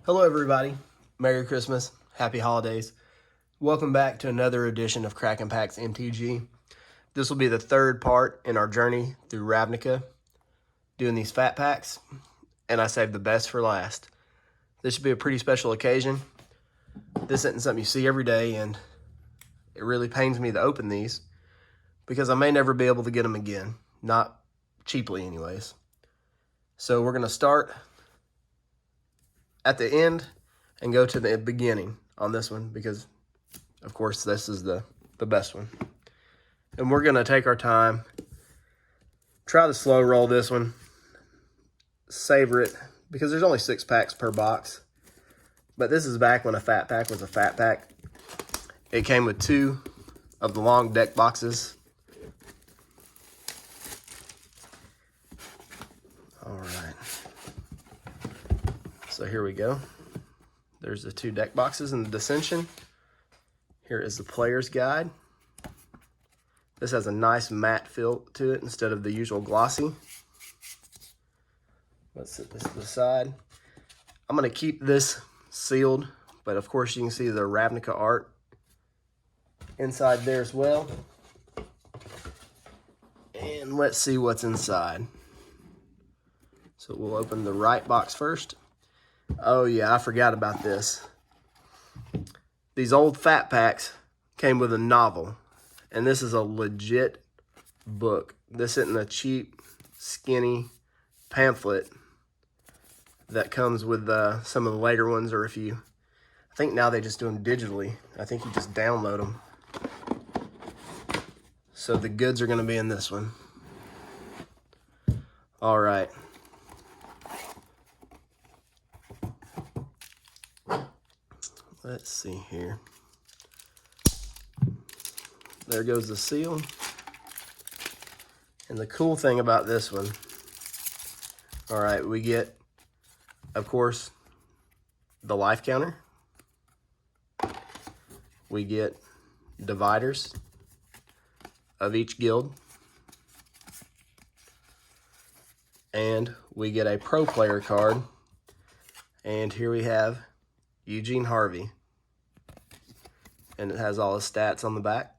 Hello everybody, Merry Christmas, Happy Holidays. Welcome back to another edition of Crackin' Packs MTG. This will be the third part in our journey through Ravnica, doing these fat packs, and I saved the best for last. This should be a pretty special occasion. This isn't something you see every day, and it really pains me to open these because I may never be able to get them again, not cheaply anyways. So we're going to start at the end and go to the beginning on this one because, of course, this is the best one. And we're going to take our time, try to slow roll this one, savor it, because there's only 6 packs per box. But this is back when a fat pack was a fat pack. It came with 2 of the long deck boxes. All right. So here we go. There's the 2 deck boxes in the dissension. Here is the player's guide. This has a nice matte feel to it instead of the usual glossy. Let's set this to the side. I'm going to keep this sealed, but of course you can see the Ravnica art inside there as well. And let's see what's inside. So we'll open the right box first. Oh yeah, I forgot about this. These old fat packs came with a novel, and this is a legit book. This isn't a cheap, skinny pamphlet that comes with some of the later ones, or I think now they just do them digitally. I think you just download them. So the goods are going to be in this one. All right. Let's see here. There goes the seal. And the cool thing about this one, all right, we get, of course, the life counter. We get dividers of each guild. And we get a pro player card. And here we have Eugene Harvey, and it has all his stats on the back.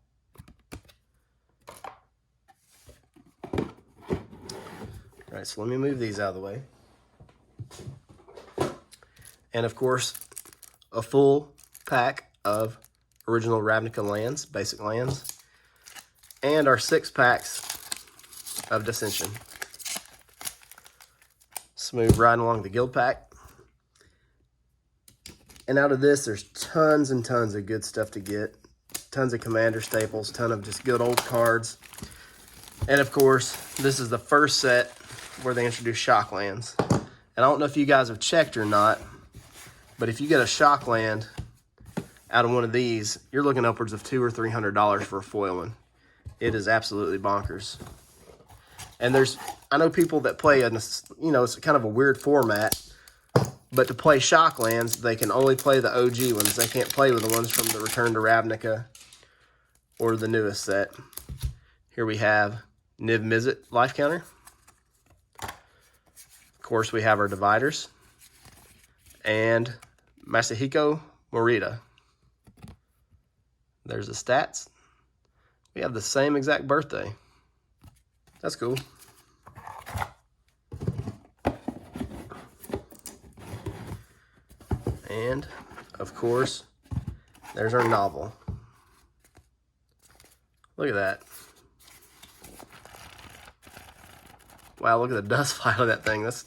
All right, so let me move these out of the way. And of course, a full pack of original Ravnica lands, basic lands, and our 6 packs of dissension. Let's move right along the guild pack. And out of this, there's tons and tons of good stuff to get. Tons of commander staples, ton of just good old cards. And of course, this is the first set where they introduce shock lands. And I don't know if you guys have checked or not, but if you get a shock land out of one of these, you're looking upwards of $200 or $300 for a foil one. It is absolutely bonkers. And I know people that play, it's kind of a weird format. But to play shock lands, they can only play the OG ones. They can't play with the ones from the Return to Ravnica or the newest set. Here we have Niv Mizzet life counter. Of course, we have our dividers. And Masahiko Morita. There's the stats. We have the same exact birthday. That's cool. And, of course, there's our novel. Look at that. Wow, look at the dust file of that thing. That's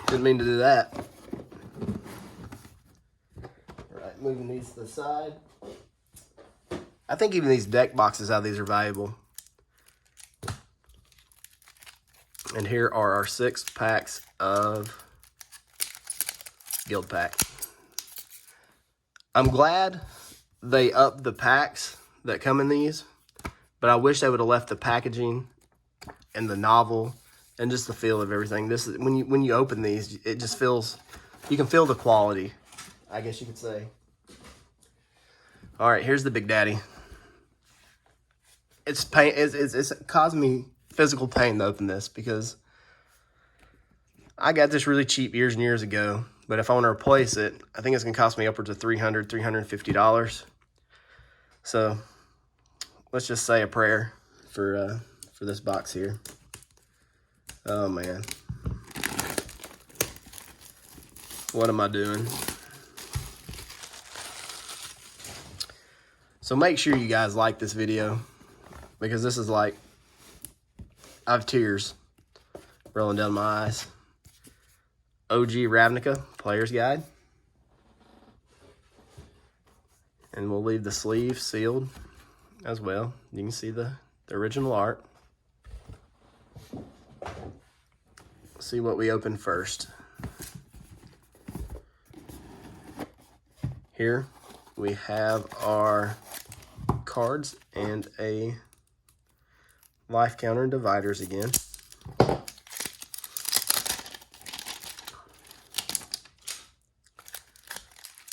didn't mean to do that. All right, moving these to the side. I think even these deck boxes out of these are valuable. And here are our 6 packs of guild pack. I'm glad they upped the packs that come in these, but I wish they would have left the packaging and the novel and just the feel of everything. This is when you open these, it just feels, you can feel the quality, I guess you could say. All right, here's the big daddy. It's caused me physical pain to open this because I got this really cheap years and years ago, But if I want to replace it, I think it's going to cost me upwards of $300, $350. So let's just say a prayer for this box here. Oh man, what am I doing? So make sure you guys like this video, because this is like, I have tears rolling down my eyes. MTG Ravnica Player's Guide. And we'll leave the sleeve sealed as well. You can see the original art. Let's see what we open first. Here we have our cards and a life counter and dividers again.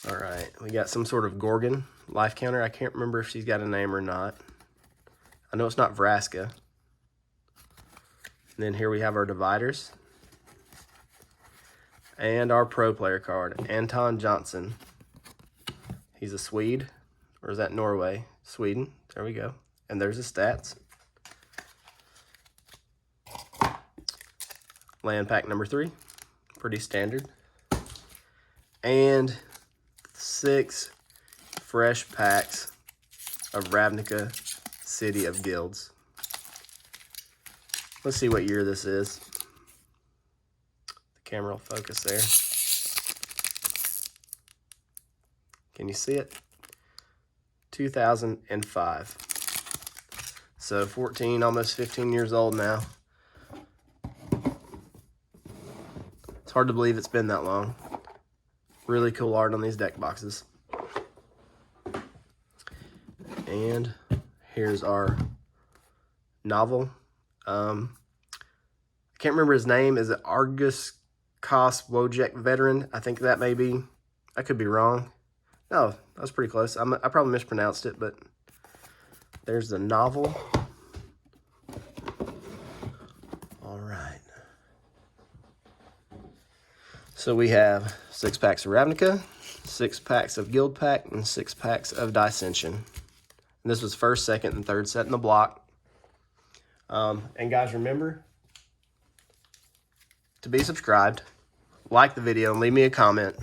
All right, we got some sort of Gorgon life counter. I can't remember if she's got a name or not. I know it's not Vraska. And then here we have our dividers. And our pro player card, Anton Johnson. He's a Swede, or is that Norway? Sweden, there we go. And there's his stats. Land pack number 3, pretty standard. And 6 fresh packs of Ravnica City of Guilds. Let's see what year this is. The camera will focus there. Can you see it? 2005. So 14, almost 15 years old now. It's hard to believe it's been that long. Really cool art on these deck boxes. And here's our novel. I can't remember his name. Is it Argus Kos Wojek Veteran? I think that may be. I could be wrong. No, that was pretty close. I probably mispronounced it, but there's the novel. All right. So we have 6 packs of Ravnica, 6 packs of Guildpact, and 6 packs of Dissension. And this was first, second, and third set in the block. And guys, remember to be subscribed, like the video, and leave me a comment,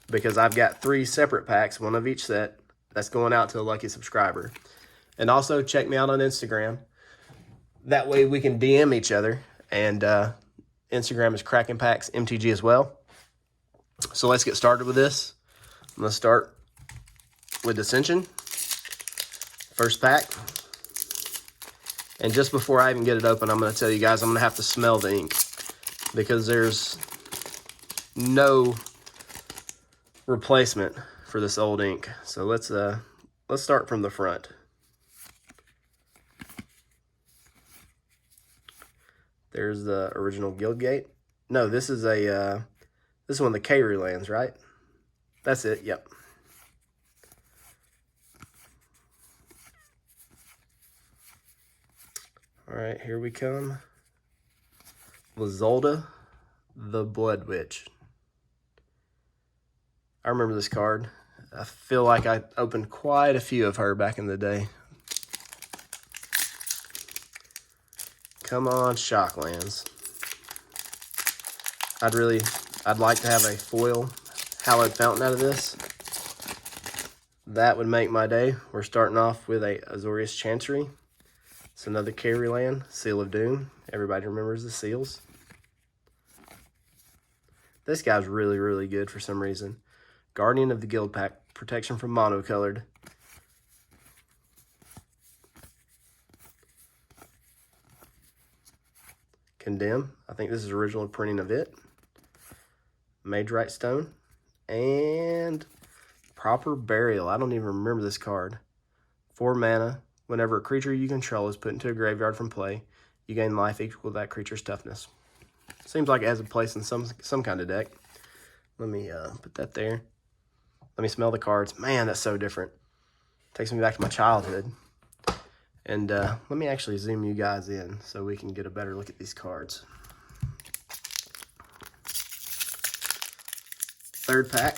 because I've got 3 separate packs, 1 of each set, that's going out to a lucky subscriber. And also check me out on Instagram. That way we can DM each other. And Instagram is Kraken Packs MTG as well. So let's get started with this. Let's start with Dissension. First pack. And just before I even get it open, I'm going to tell you guys I'm going to have to smell the ink, because there's no replacement for this old ink. So let's start from the front. There's the original Guildgate. No, this is a this is one of the K lands, right? That's it. Yep. All right, here we come. Lazolda, the Blood Witch. I remember this card. I feel like I opened quite a few of her back in the day. Come on, Shocklands. I'd like to have a foil Hallowed Fountain out of this. That would make my day. We're starting off with a Azorius Chancery. It's another carry land, Seal of Doom. Everybody remembers the seals. This guy's really, really good for some reason. Guardian of the Guildpact, protection from monocolored. Condemn, I think this is original printing of it. Magerite Stone. And Proper Burial. I don't even remember this card. 4 mana. Whenever a creature you control is put into a graveyard from play, you gain life equal to that creature's toughness. Seems like it has a place in some kind of deck. Let me put that there. Let me smell the cards. Man, that's so different. Takes me back to my childhood. And let me actually zoom you guys in so we can get a better look at these cards. Third pack.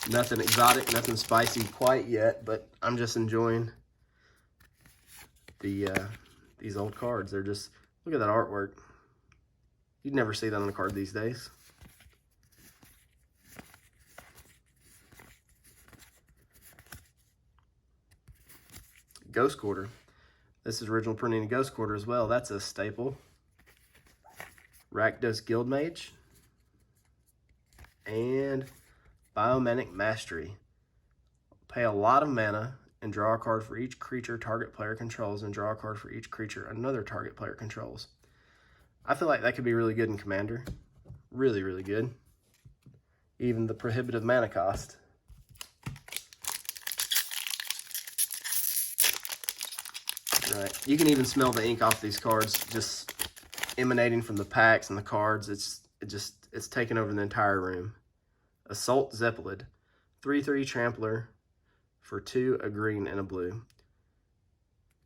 Nothing exotic, nothing spicy quite yet, but I'm just enjoying these old cards. They're just, look at that artwork. You'd never see that on a card these days. Ghost Quarter. This is original printing of Ghost Quarter as well. That's a staple. Rakdos Guildmage. And Biomanic Mastery. Pay a lot of mana and draw a card for each creature target player controls, and draw a card for each creature another target player controls. I feel like that could be really good in Commander. Really, really good. Even the prohibitive mana cost. Right. You can even smell the ink off these cards just emanating from the packs and the cards. It's taken over the entire room. Assault Zeppelin. 3/3 Trampler for 2, a green, and a blue.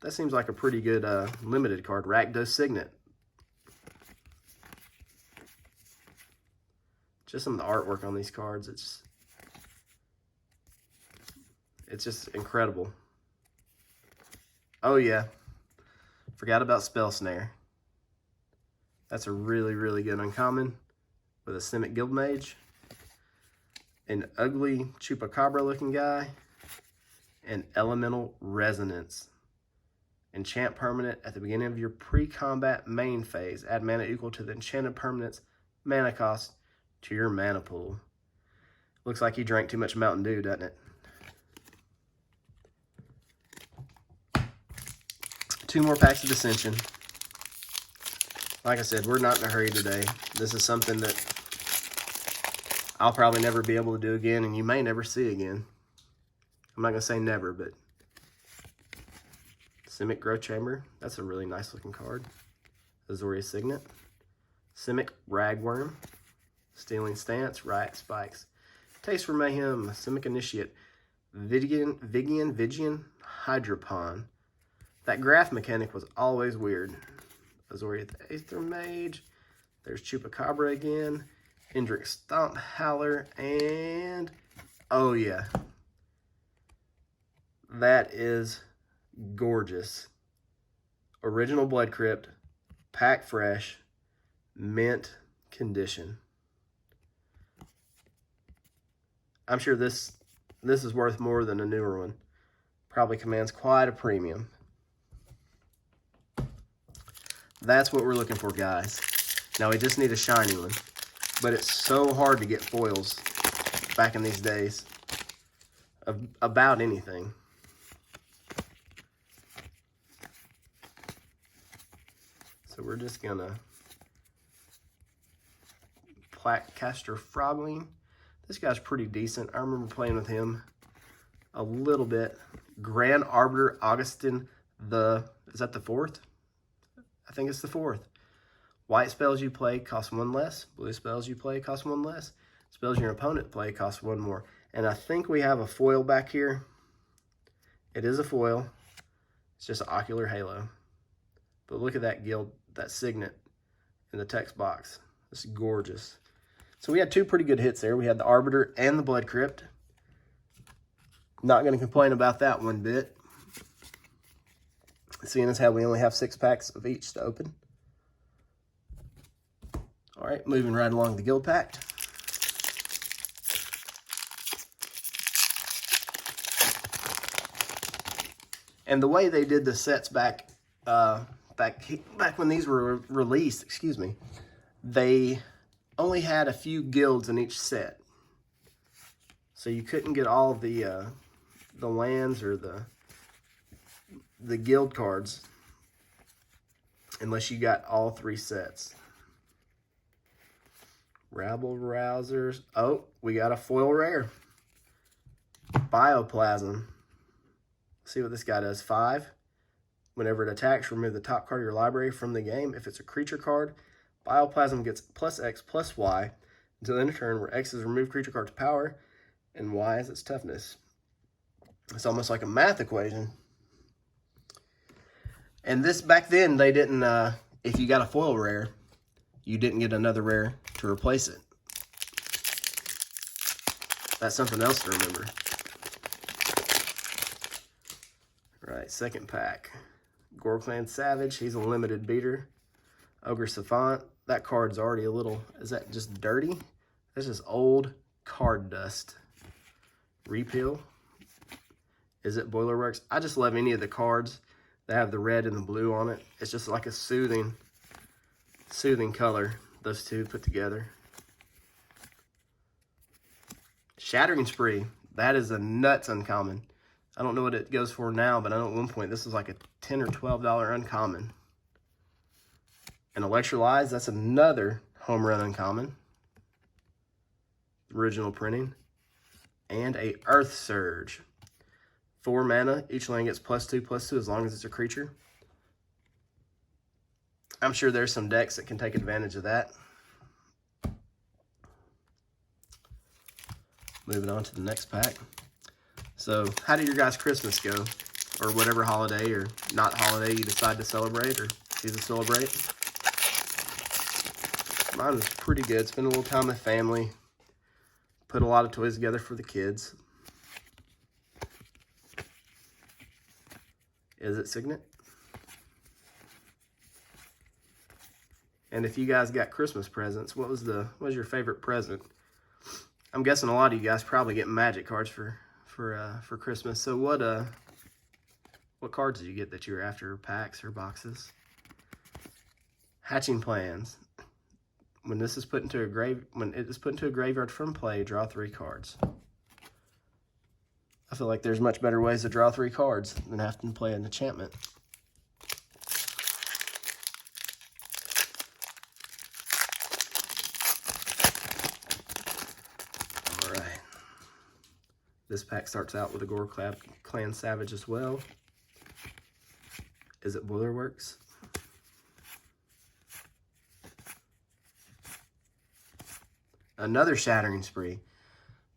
That seems like a pretty good limited card. Rakdos Signet. Just some of the artwork on these cards. It's just incredible. Oh yeah. Forgot about Spell Snare. That's a really, really good uncommon with a Simic Guildmage. An ugly Chupacabra looking guy. And Elemental Resonance. Enchant permanent at the beginning of your pre-combat main phase. Add mana equal to the enchanted permanent's mana cost to your mana pool. Looks like he drank too much Mountain Dew, doesn't it? 2 more packs of Dissension. Like I said, we're not in a hurry today. This is something that I'll probably never be able to do again, and you may never see again. I'm not going to say never, but Simic Growth Chamber. That's a really nice looking card. Azoria Signet. Simic Ragworm. Stealing Stance. Riot Spikes. Taste for Mayhem. Simic Initiate. Vigian Hydropon. That graph mechanic was always weird. Azoria the Aether Mage. There's Chupacabra again. Hendrick Stomp Howler. And oh yeah. That is gorgeous. Original Blood Crypt. Pack Fresh. Mint condition. I'm sure this is worth more than a newer one. Probably commands quite a premium. That's what we're looking for, guys. Now we just need a shiny one. But it's so hard to get foils back in these days of about anything. So we're just gonna Plaquecaster Frogling. This guy's pretty decent. I remember playing with him a little bit. Grand Arbiter Augustin is that the 4th? I think it's the 4th. White spells you play cost 1 less. Blue spells you play cost 1 less. Spells your opponent play cost 1 more. And I think we have a foil back here. It is a foil. It's just an Ocular Halo. But look at that that signet in the text box. It's gorgeous. So we had 2 pretty good hits there. We had the Arbiter and the Blood Crypt. Not going to complain about that one bit. Seeing as how we only have 6 packs of each to open. All right, moving right along the Guild Pact. And the way they did the sets back when these were released, excuse me, they only had a few guilds in each set. So you couldn't get all the lands or the guild cards unless you got all 3 sets. Rabble Rousers. Oh, we got a foil rare. Bioplasm. See what this guy does. 5. Whenever it attacks, remove the top card of your library from the game. If it's a creature card, Bioplasm gets +X+Y until the end of turn, where X is removed creature card's power and Y is its toughness. It's almost like a math equation. And this, back then, they didn't, if you got a foil rare, you didn't get another rare to replace it. That's something else to remember. All right, second pack. Gorkland Savage, he's a limited beater. Ogre Savant, that card's already a little, is that just dirty? That's just old card dust. Repeal. Is it Boilerworks? I just love any of the cards that have the red and the blue on it. It's just like a soothing color, those two put together. Shattering Spree, that is a nuts uncommon. I don't know what it goes for now, but I know at one point this was like a $10 or $12 uncommon. And Electrolyze, that's another home run uncommon. Original printing. And a Earth Surge. 4 mana, each land gets +2/+2 as long as it's a creature. I'm sure there's some decks that can take advantage of that. Moving on to the next pack. So, how did your guys' Christmas go? Or whatever holiday or not holiday you decide to celebrate or choose to celebrate? Mine was pretty good. Spent a little time with family. Put a lot of toys together for the kids. Is it Signet? And if you guys got Christmas presents, what was your favorite present? I'm guessing a lot of you guys probably get Magic cards for Christmas. So what cards did you get that you were after, packs or boxes? Hatching Plans. When it is put into a graveyard from play, draw 3 cards. I feel like there's much better ways to draw 3 cards than having to play an enchantment. All right. This pack starts out with a Gorkland Savage as well. Is it Boilerworks? Another Shattering Spree.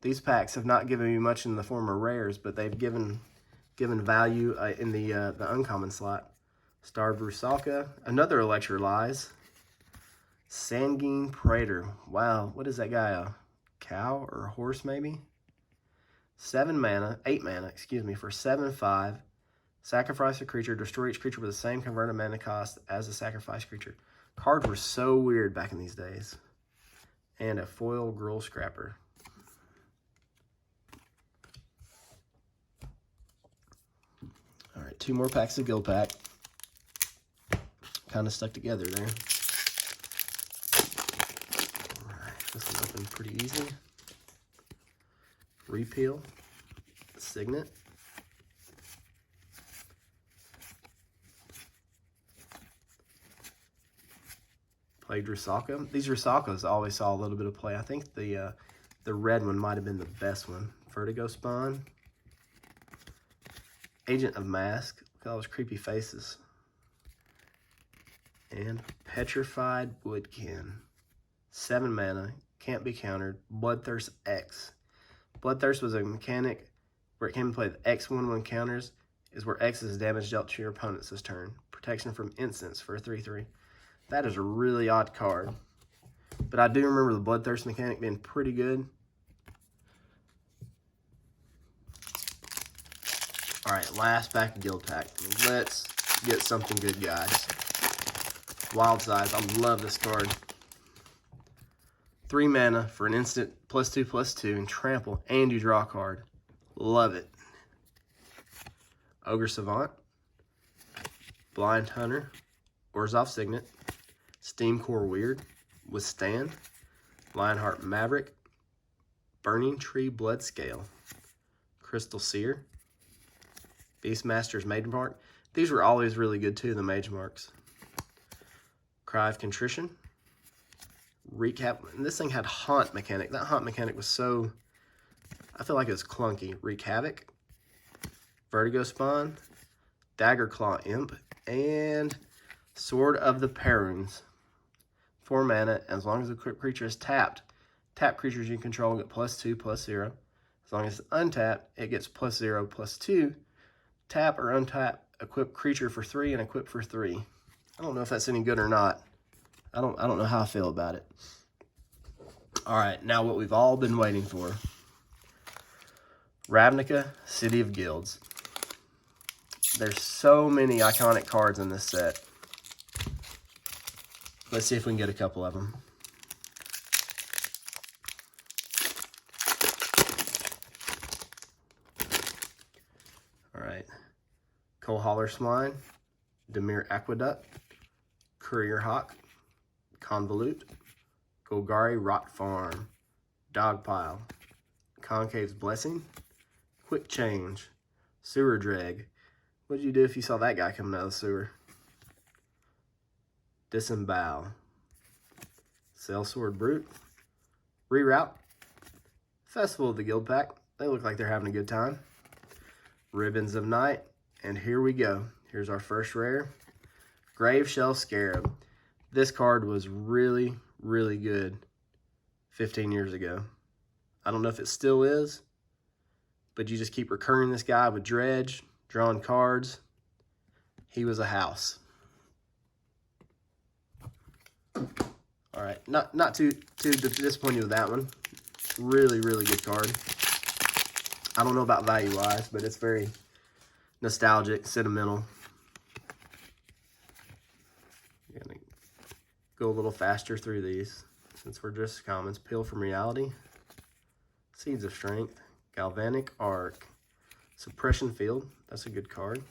These packs have not given me much in the form of rares, but they've given value in the uncommon slot. Starved Rusalka, another Electrolyze. Sanguine Praetor. Wow, what is that guy? A cow or a horse maybe? 8 mana, for 7/5. Sacrifice a creature, destroy each creature with the same converted mana cost as the sacrifice creature. Cards were so weird back in these days. And a foil Gruul Scrapper. All right, 2 more packs of Guild Pack. Kind of stuck together there. All right, this one opened pretty easy. Repeal. Signet. Played Rusalka. These Rusalkas always saw a little bit of play. I think the red one might have been the best one. Vertigo Spawn. Agent of Mask. Look at all those creepy faces. And Petrified Woodkin. 7 mana. Can't be countered. Bloodthirst X. Bloodthirst was a mechanic where it came to play the X/1/1 counters is where X is damage dealt to your opponents this turn. Protection from instants for a 3/3. That is a really odd card. But I do remember the Bloodthirst mechanic being pretty good. All right, last pack of Guild Pack. Let's get something good, guys. Wild Size. I love this card. 3 mana for an instant +2/+2 and trample, and you draw a card. Love it. Ogre Savant. Blind Hunter. Orzhov Signet. Steamcore Weird. Withstand. Lionheart Maverick. Burning Tree Bloodscale. Crystal Seer. Beastmaster's Maiden Mark. These were always really good too, the Mage Marks. Cry of Contrition. Recap. And this thing had Haunt mechanic. That Haunt mechanic was so, I feel like it was clunky. Wreak Havoc. Vertigo Spawn. Dagger Claw Imp. And Sword of the Perrunes. 4 mana. As long as the creature is tapped, tap creatures you control get +2/+0. As long as it's untapped, it gets +0/+2. Tap or untap, equip creature for 3 and equip for 3. I don't know if that's any good or not. I don't know how I feel about it. All right, now what we've all been waiting for. Ravnica, City of Guilds. There's so many iconic cards in this set. Let's see if we can get a couple of them. All right. Coalhauler Swine, Demir Aqueduct, Courier Hawk, Convolute, Golgari Rot Farm, Dogpile, Concave's Blessing, Quick Change, Sewer Dreg. What'd you do if you saw that guy coming out of the sewer? Disembowel, Sellsword Brute, Reroute, Festival of the Guildpact. They look like they're having a good time. Ribbons of Night, and here we go. Here's our first rare. Graveshell Scarab. This card was really, really good 15 years ago. I don't know if it still is, but you just keep recurring this guy with dredge, drawing cards. He was a house. All right, not too disappointed with that one. Really, really good card. I don't know about value-wise, but it's very nostalgic, sentimental. Gonna go a little faster through these since we're just commons. Peel from Reality, Seeds of Strength, Galvanic Arc, Suppression Field. That's a good card.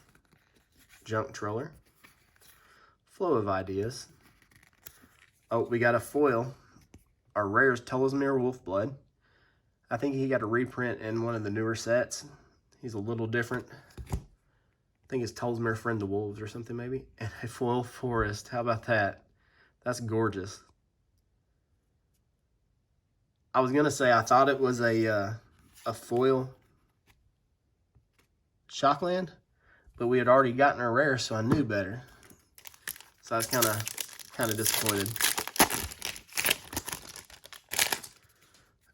Junk Troller, Flow of Ideas. Oh, we got a foil. Our rare is Talismir Wolfblood. I think he got a reprint in one of the newer sets. He's a little different. I think it's Talismir Friend of Wolves or something maybe. And a foil forest. How about that? That's gorgeous. I was gonna say I thought it was a foil Shockland, but we had already gotten our rare, so I knew better. So I was kind of disappointed.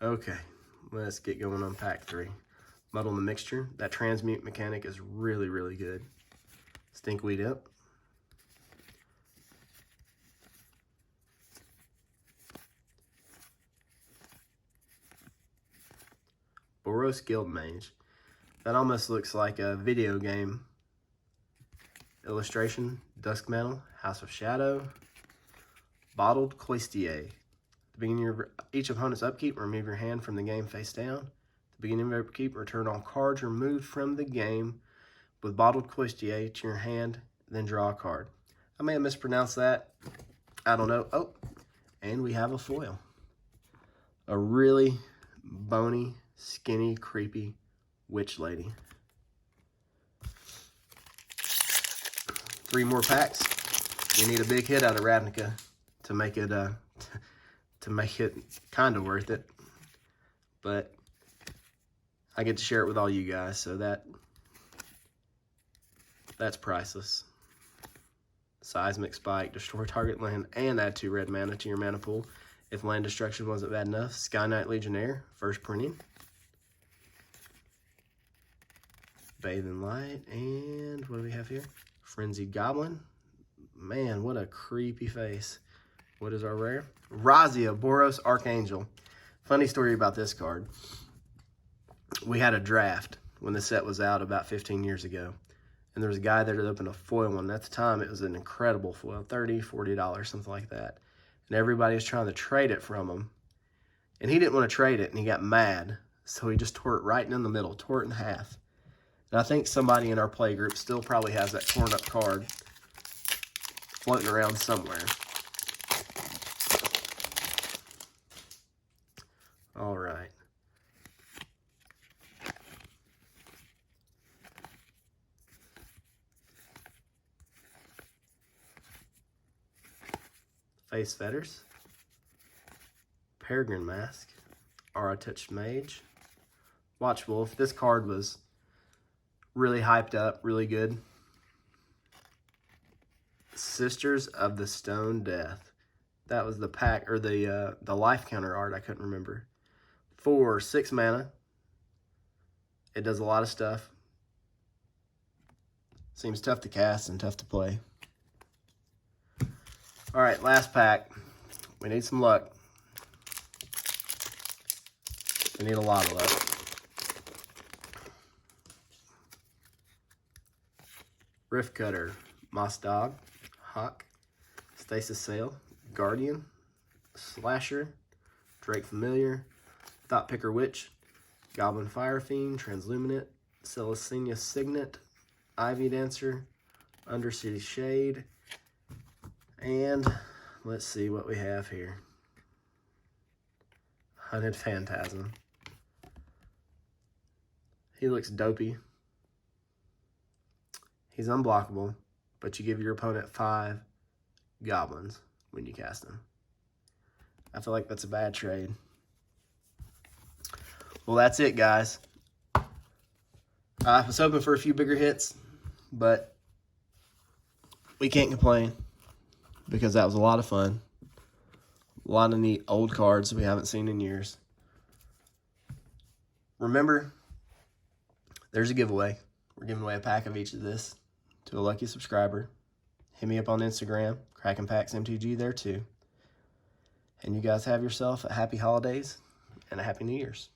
Okay, let's get going on pack 3. Muddle the Mixture. That transmute mechanic is really, really good. Stinkweed Imp. Boros Guildmage. That almost looks like a video game illustration. Duskmantle, House of Shadow, Bottled Cloistier. At the beginning of each opponent's upkeep, remove your hand from the game face down. At the beginning of your upkeep, return all cards removed from the game with Bottled Cloistier to your hand, then draw a card. I may have mispronounced that. I don't know. Oh, and we have a foil. A really bony, skinny, creepy witch lady. 3 more packs. You need a big hit out of Ravnica to make it kind of worth it. But I get to share it with all you guys, so that's priceless. Seismic Spike, destroy target land and add 2 red mana to your mana pool. If land destruction wasn't bad enough, Sky Knight Legionnaire, first printing. Bathe in Light, and what do we have here? Frenzied Goblin. Man, what a creepy face. What is our rare? Razia, Boros Archangel. Funny story about this card. We had a draft when the set was out about 15 years ago. And there was a guy there that opened a foil one. At the time, it was an incredible foil, $30, $40, something like that. And everybody was trying to trade it from him. And he didn't want to trade it, and he got mad. So he just tore it right in the middle, tore it in half. And I think somebody in our play group still probably has that torn up card floating around somewhere. All right. Face Fetters, Peregrine Mask, Aura Touched Mage, Watch Wolf. This card was really hyped up, really good. Sisters of the Stone Death. That was the pack, or the life counter art, I couldn't remember. For 6 mana. It does a lot of stuff. Seems tough to cast and tough to play. All right, last pack. We need some luck. We need a lot of luck. Rift Cutter, Moss Dog, Hawk, Stasis Sail, Guardian, Slasher, Drake Familiar, Thought Picker Witch, Goblin Fire Fiend, Transluminate, Celestina Signet, Ivy Dancer, Undercity Shade, and let's see what we have here. Hunted Phantasm. He looks dopey. He's unblockable, but you give your opponent 5 goblins when you cast him. I feel like that's a bad trade. Well, that's it, guys. I was hoping for a few bigger hits, but we can't complain because that was a lot of fun. A lot of neat old cards we haven't seen in years. Remember, there's a giveaway. We're giving away a pack of each of this to a lucky subscriber. Hit me up on Instagram, Kraken Packs MTG there too. And you guys have yourself a happy holidays and a happy New Year's.